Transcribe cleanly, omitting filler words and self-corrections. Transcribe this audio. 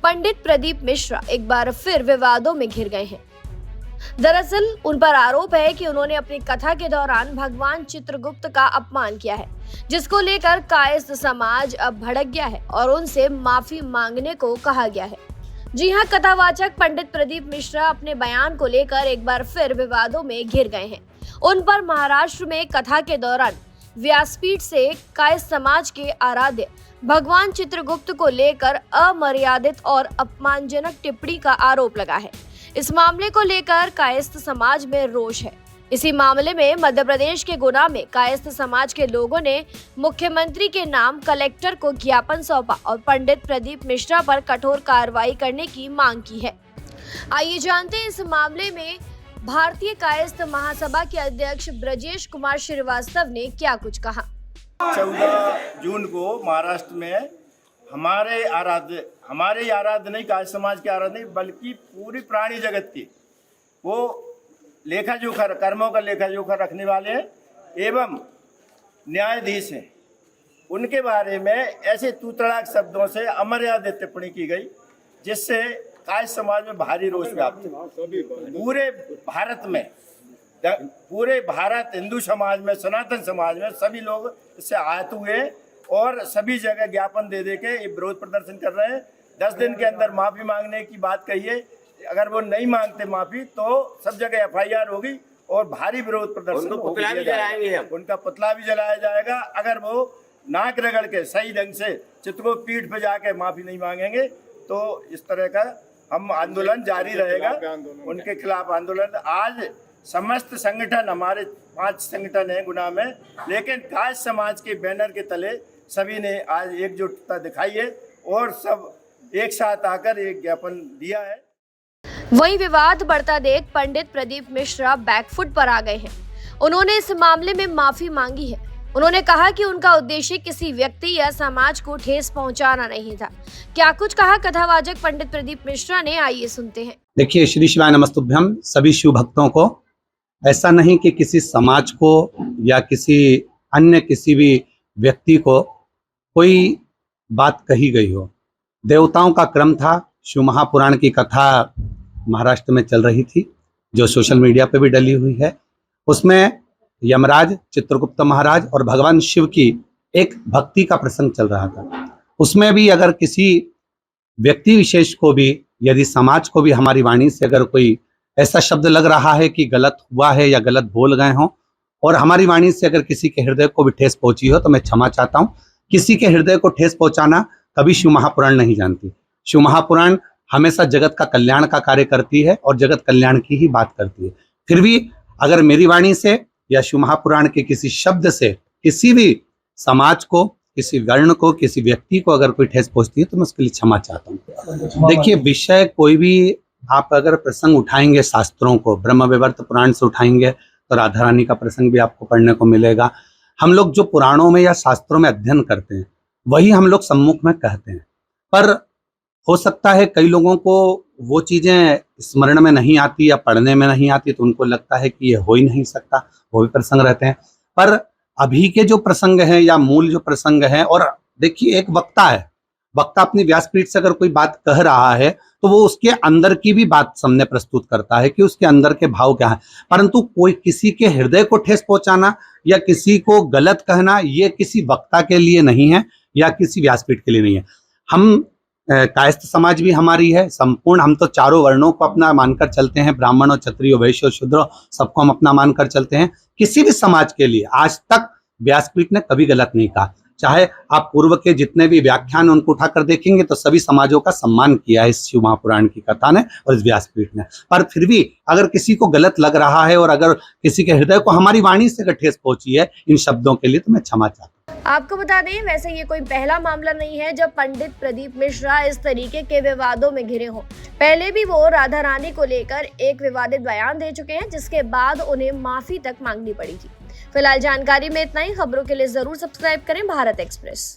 पंडित प्रदीप मिश्रा एक बार फिर विवादों में घिर गए हैं। दरअसल उन पर आरोप है कि उन्होंने अपनी कथा के दौरान भगवान चित्रगुप्त का अपमान किया है, जिसको लेकर कायस्थ समाज अब भड़क गया है और उनसे माफी मांगने को कहा गया है। जी हां, कथावाचक पंडित प्रदीप मिश्रा अपने बयान को लेकर एक बार फिर विवादों में घिर गए हैं। उन पर महाराष्ट्र में कथा के दौरान व्यासपीठ से कायस्थ समाज के आराध्य भगवान चित्रगुप्त को लेकर अमर्यादित और अपमानजनक टिप्पणी का आरोप लगा है। इस मामले को लेकर कायस्थ समाज में रोष है। इसी मामले में मध्य प्रदेश के गुना में कायस्थ समाज के लोगों ने मुख्यमंत्री के नाम कलेक्टर को ज्ञापन सौंपा और पंडित प्रदीप मिश्रा पर कठोर कार्रवाई करने की मांग की है। आइए जानते हैं इस मामले में भारतीय कायस्थ महासभा के अध्यक्ष ब्रजेश कुमार श्रीवास्तव ने क्या कुछ कहा। 14 जून को महाराष्ट्र में हमारे आराध्य नहीं, कायस्थ समाज के आराध्य नहीं, बल्कि पूरी प्राणी जगत की वो लेखा जोखा, कर्मों का लेखा जोखा रखने वाले हैं एवं न्यायाधीश हैं। उनके बारे में ऐसे तूतड़ाक शब्दों से अमर्यादित टिप्पणी की गई, जिससे कायस्थ समाज में भारी रोष व्याप्त पूरे भारत हिंदू समाज में, सनातन समाज में सभी लोग इससे आहत हुए और सभी जगह ज्ञापन दे के विरोध प्रदर्शन कर रहे हैं। 10 दिन के अंदर माफी मांगने की बात कही है। अगर वो नहीं मांगते माफी तो सब जगह FIR होगी और भारी विरोध प्रदर्शन उनका पुतला भी जलाया जाएगा। अगर वो नाक रगड़ के सही ढंग से चित्रगुप्त पीठ पे जाके माफी नहीं मांगेंगे तो इस तरह का हम आंदोलन जारी रहेगा, उनके खिलाफ आंदोलन। आज समस्त संगठन, हमारे 5 संगठन हैं गुना में, लेकिन कायस्थ समाज के बैनर के तले सभी ने आज एकजुटता दिखाई है और सब एक साथ आकर एक ज्ञापन दिया है। वहीं विवाद बढ़ता देख पंडित प्रदीप मिश्रा बैकफुट पर आ गए हैं। उन्होंने इस मामले में माफी मांगी है। उन्होंने कहा कि उनका उद्देश्य किसी व्यक्ति या समाज को ठेस पहुंचाना नहीं था। क्या कुछ कहा कथावाचक पंडित प्रदीप मिश्रा ने, आइए सुनते हैं। देखिए, श्री शिवाय नमस्तुभ्यम। सभी शिव भक्तों को ऐसा नहीं कि किसी समाज को या किसी भी व्यक्ति को कोई बात कही गई हो। देवताओं का क्रम था। शिव महापुराण की कथा महाराष्ट्र में चल रही थी, जो सोशल मीडिया पे भी डली हुई है। उसमें यमराज, चित्रगुप्त महाराज और भगवान शिव की एक भक्ति का प्रसंग चल रहा था। उसमें भी अगर किसी व्यक्ति विशेष को भी, यदि समाज को भी हमारी वाणी से अगर कोई ऐसा शब्द लग रहा है कि गलत हुआ है या गलत बोल गए हों और हमारी वाणी से अगर किसी के हृदय को भी ठेस पहुंची हो तो मैं क्षमा चाहता हूं। किसी के हृदय को ठेस पहुंचाना कभी शिव महापुराण नहीं जानती। शिव महापुराण हमेशा जगत का कल्याण का कार्य करती है और जगत कल्याण की ही बात करती है। फिर भी अगर मेरी वाणी से या शिव महापुराण के किसी शब्द से किसी भी समाज को, किसी वर्ण को, किसी व्यक्ति को अगर कोई ठेस पहुंचती है तो मैं उसके लिए क्षमा चाहता हूँ। देखिए, विषय कोई भी आप अगर प्रसंग उठाएंगे शास्त्रों को, ब्रह्म वैवर्त पुराण से उठाएंगे तो राधा रानी का प्रसंग भी आपको पढ़ने को मिलेगा। हम लोग जो पुराणों में या शास्त्रों में अध्ययन करते हैं वही हम लोग सम्मुख में कहते हैं, पर हो सकता है कई लोगों को वो चीजें स्मरण में नहीं आती या पढ़ने में नहीं आती, तो उनको लगता है कि ये हो ही नहीं सकता, वो भी प्रसंग रहते हैं। पर अभी के जो प्रसंग हैं या मूल जो प्रसंग हैं, और देखिए, एक वक्ता है, वक्ता अपनी व्यासपीठ से अगर कोई बात कह रहा है तो वो उसके अंदर की भी बात सामने प्रस्तुत करता है कि उसके अंदर के भाव क्या है। परंतु कोई किसी के हृदय को ठेस पहुंचाना या किसी को गलत कहना, ये किसी वक्ता के लिए नहीं है या किसी व्यासपीठ के लिए नहीं है। हम कायस्थ समाज भी हमारी है संपूर्ण। हम तो चारों वर्णों को अपना मानकर चलते हैं, ब्राह्मणों, क्षत्रियो, वैश्य, शूद्र, सबको हम अपना मानकर चलते हैं। किसी भी समाज के लिए आज तक व्यासपीठ ने कभी गलत नहीं कहा। चाहे आप पूर्व के जितने भी व्याख्यान उनको उठाकर देखेंगे तो सभी समाजों का सम्मान किया है इस शिव महापुराण की कथा ने और इस व्यासपीठ ने। पर फिर भी अगर किसी को गलत लग रहा है और अगर किसी के हृदय को हमारी वाणी से अगर ठेस पहुंची है इन शब्दों के लिए, तो मैं क्षमा चाहता हूं। आपको बता दें, वैसे ये कोई पहला मामला नहीं है जब पंडित प्रदीप मिश्रा इस तरीके के विवादों में घिरे हों। पहले भी वो राधा रानी को लेकर एक विवादित बयान दे चुके हैं, जिसके बाद उन्हें माफी तक मांगनी पड़ी थी। फिलहाल जानकारी में इतना ही। खबरों के लिए जरूर सब्सक्राइब करें भारत एक्सप्रेस।